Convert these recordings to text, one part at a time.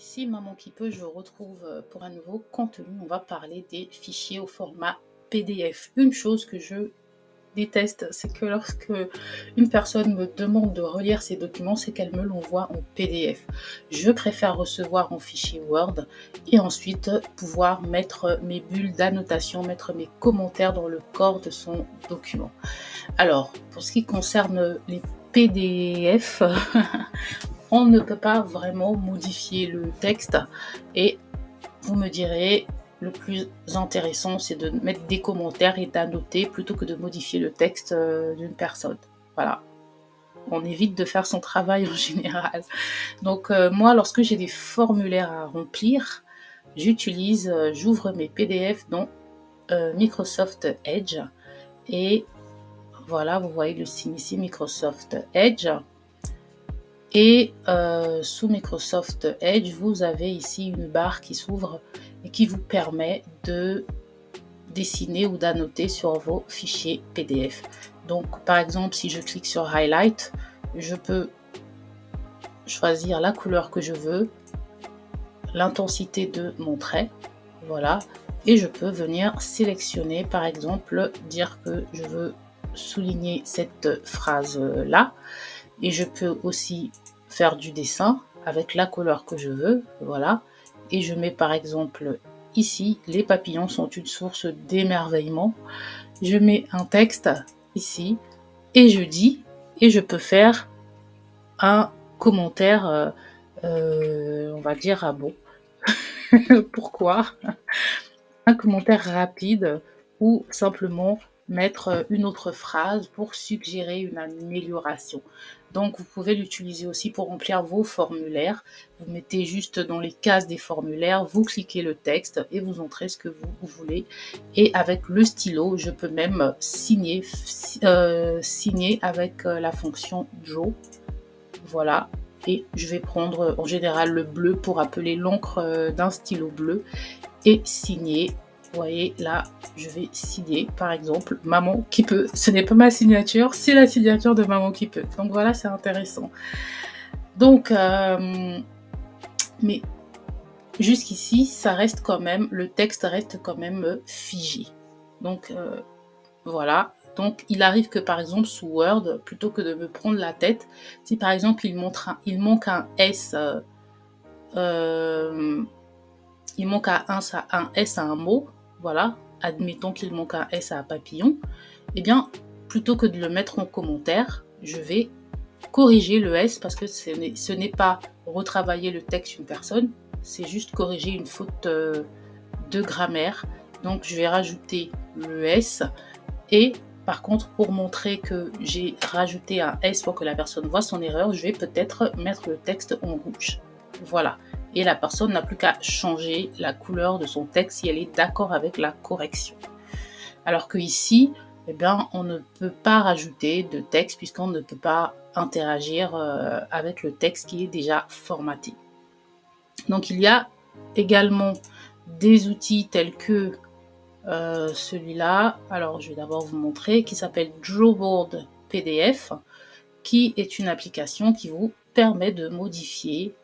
ici, Maman qui peut, je retrouve pour un nouveau contenu. On va parler des fichiers au format PDF. Une chose que je déteste, c'est que lorsque une personne me demande de relire ses documents, c'est qu'elle me l'envoie en PDF. Je préfère recevoir en fichier Word et ensuite pouvoir mettre mes bulles d'annotation, mettre mes commentaires dans le corps de son document. Alors, pour ce qui concerne les PDF, on ne peut pas vraiment modifier le texte et vous me direz, le plus intéressant, c'est de mettre des commentaires et d'annoter plutôt que de modifier le texte d'une personne. Voilà, on évite de faire son travail en général. Donc moi, lorsque j'ai des formulaires à remplir, j'ouvre mes PDF dans Microsoft Edge et voilà, vous voyez le signe ici, Microsoft Edge. Et sous Microsoft Edge, vous avez ici une barre qui s'ouvre et qui vous permet de dessiner ou d'annoter sur vos fichiers PDF. Donc, par exemple, si je clique sur Highlight, je peux choisir la couleur que je veux, l'intensité de mon trait, voilà, et je peux venir sélectionner, par exemple, dire que je veux souligner cette phrase-là. Et je peux aussi faire du dessin avec la couleur que je veux, voilà. Et je mets par exemple ici, les papillons sont une source d'émerveillement. Je mets un texte ici et je dis, et je peux faire un commentaire, on va dire, ah bon, pourquoi? Un commentaire rapide ou simplement mettre une autre phrase pour suggérer une amélioration. Donc vous pouvez l'utiliser aussi pour remplir vos formulaires. Vous mettez juste dans les cases des formulaires, vous cliquez le texte et vous entrez ce que vous voulez. Et avec le stylo, je peux même signer avec la fonction Draw. Voilà. Et je vais prendre en général le bleu pour appeler l'encre d'un stylo bleu et signer. Vous voyez là, je vais signer par exemple Maman qui peut. Ce n'est pas ma signature, c'est la signature de Maman qui peut. Donc voilà, c'est intéressant. Donc, mais jusqu'ici, ça reste quand même, le texte reste quand même figé. Donc voilà. Donc il arrive que par exemple sous Word, plutôt que de me prendre la tête, si par exemple il manque un S. Il manque un S à un mot, voilà, admettons qu'il manque un S à un papillon, eh bien, plutôt que de le mettre en commentaire, je vais corriger le S parce que ce n'est pas retravailler le texte d'une personne, c'est juste corriger une faute de grammaire. Donc, je vais rajouter le S et par contre, pour montrer que j'ai rajouté un S pour que la personne voit son erreur, je vais peut-être mettre le texte en rouge. Voilà. Et la personne n'a plus qu'à changer la couleur de son texte si elle est d'accord avec la correction. Alors que ici, eh bien, on ne peut pas rajouter de texte puisqu'on ne peut pas interagir avec le texte qui est déjà formaté. Donc il y a également des outils tels que celui-là. Alors je vais d'abord vous montrer, qui s'appelle Drawboard PDF, qui est une application qui vous permet de modifier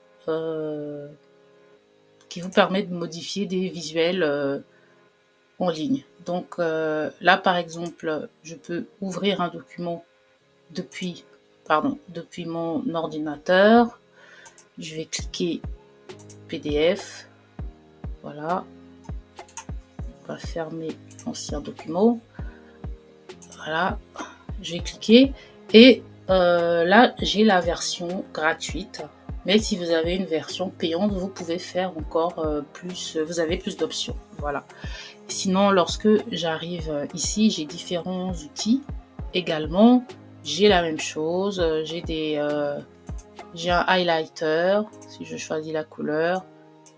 des visuels en ligne. Donc là par exemple, je peux ouvrir un document depuis mon ordinateur. Je vais cliquer PDF. Voilà. On va fermer l'ancien document. Voilà. Je vais cliquer et là j'ai la version gratuite. Mais si vous avez une version payante, vous pouvez faire encore plus, vous avez plus d'options. Voilà. Sinon, lorsque j'arrive ici, j'ai différents outils également. J'ai la même chose. J'ai un highlighter. Si je choisis la couleur,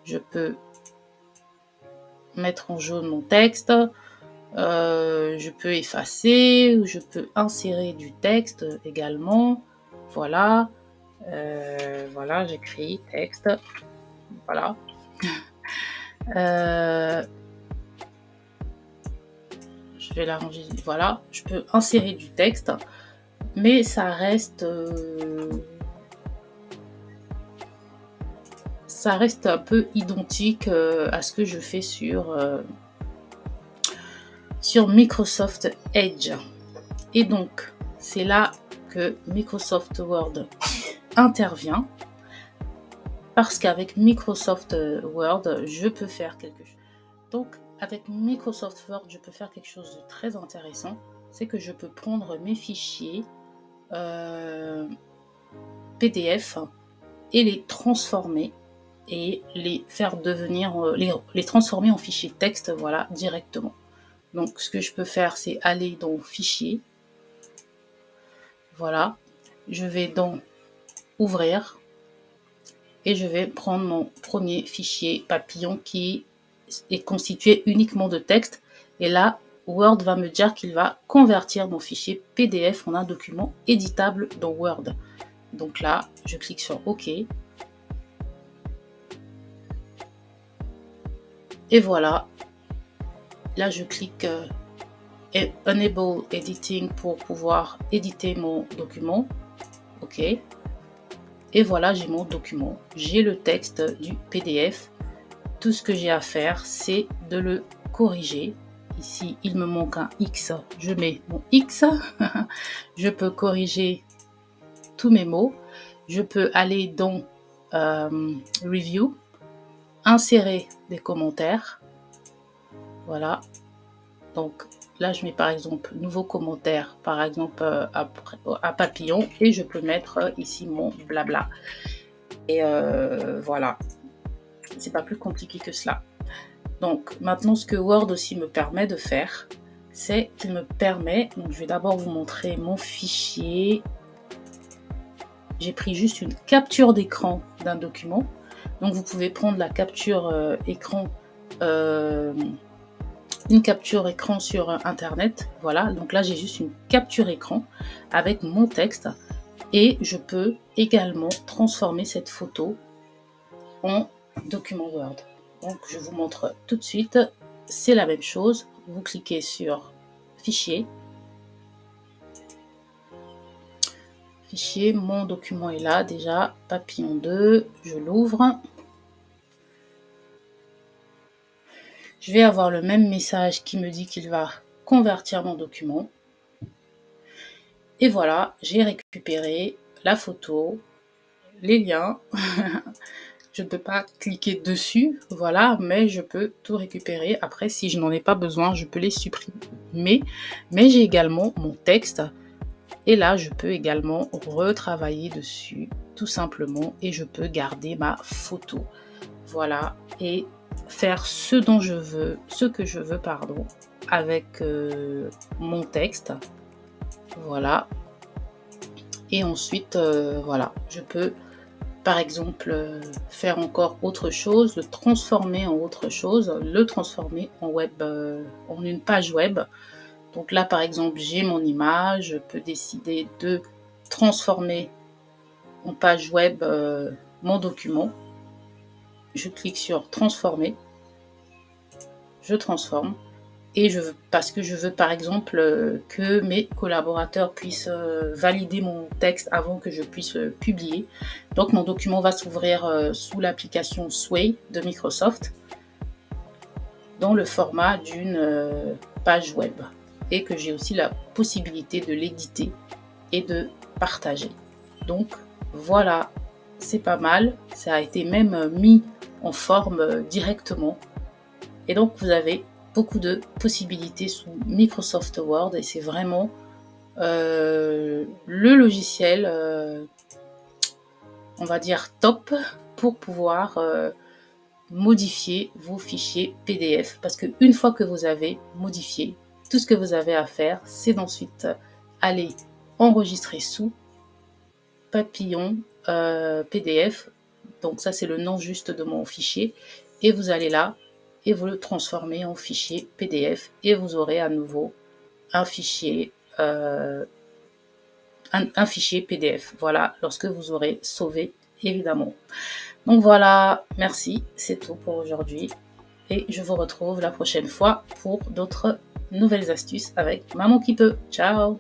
je peux mettre en jaune mon texte. Je peux effacer, je peux insérer du texte également. Voilà. Voilà, j'écris texte. Voilà. Je vais l'arranger. Voilà, je peux insérer du texte, mais ça ça reste un peu identique à ce que je fais sur Microsoft Edge. Et donc, c'est là que Microsoft Word intervient. Parce qu'avec Microsoft Word, je peux faire quelque chose. Donc, avec Microsoft Word, je peux faire quelque chose de très intéressant. C'est que je peux prendre mes fichiers PDF et les transformer et les faire devenir, les transformer en fichier texte, voilà, directement. Donc, ce que je peux faire, c'est aller dans Fichier. Voilà. Je vais dans Ouvrir. Et je vais prendre mon premier fichier papillon qui est constitué uniquement de texte. Et là, Word va me dire qu'il va convertir mon fichier PDF en un document éditable dans Word. Donc là, je clique sur OK. Et voilà. Là, je clique Enable Editing pour pouvoir éditer mon document. OK. Et voilà, j'ai mon document. J'ai le texte du PDF. Tout ce que j'ai à faire, c'est de le corriger. Ici, il me manque un X. Je mets mon X. Je peux corriger tous mes mots. Je peux aller dans Review, insérer des commentaires. Voilà. Donc là, je mets par exemple nouveau commentaire, par exemple à papillon, et je peux mettre ici mon blabla. Et voilà, c'est pas plus compliqué que cela. Donc maintenant, ce que Word aussi me permet de faire, c'est qu'il me permet, donc je vais d'abord vous montrer mon fichier. J'ai pris juste une capture d'écran d'un document. Donc vous pouvez prendre la capture écran, une capture écran sur internet. Voilà, donc là j'ai juste une capture écran avec mon texte et je peux également transformer cette photo en document Word. Donc je vous montre tout de suite, c'est la même chose. Vous cliquez sur Fichier. Fichier, mon document est là déjà, papillon 2, je l'ouvre. Je vais avoir le même message qui me dit qu'il va convertir mon document. Et voilà, j'ai récupéré la photo, les liens. Je ne peux pas cliquer dessus, voilà, mais je peux tout récupérer. Après, si je n'en ai pas besoin, je peux les supprimer. Mais j'ai également mon texte. Et là, je peux également retravailler dessus, tout simplement. Et je peux garder ma photo. Voilà, et faire ce que je veux, pardon, avec mon texte. Voilà. Et ensuite, voilà, je peux, par exemple, faire encore autre chose, le transformer en autre chose, le transformer en web, en une page web. Donc là, par exemple, j'ai mon image, je peux décider de transformer en page web mon document. Je clique sur transformer, je transforme et parce que je veux par exemple que mes collaborateurs puissent valider mon texte avant que je puisse le publier. Donc mon document va s'ouvrir sous l'application Sway de Microsoft dans le format d'une page web et que j'ai aussi la possibilité de l'éditer et de partager. Donc voilà, c'est pas mal, ça a été même mis en forme directement. Et donc, vous avez beaucoup de possibilités sous Microsoft Word et c'est vraiment le logiciel, on va dire top, pour pouvoir modifier vos fichiers PDF. Parce qu'une fois que vous avez modifié, tout ce que vous avez à faire, c'est d'ensuite aller enregistrer sous papillon PDF. Donc ça, c'est le nom juste de mon fichier. Et vous allez là et vous le transformez en fichier PDF. Et vous aurez à nouveau un fichier, un fichier PDF. Voilà, lorsque vous aurez sauvé, évidemment. Donc voilà, merci. C'est tout pour aujourd'hui. Et je vous retrouve la prochaine fois pour d'autres nouvelles astuces avec Maman qui peut. Ciao!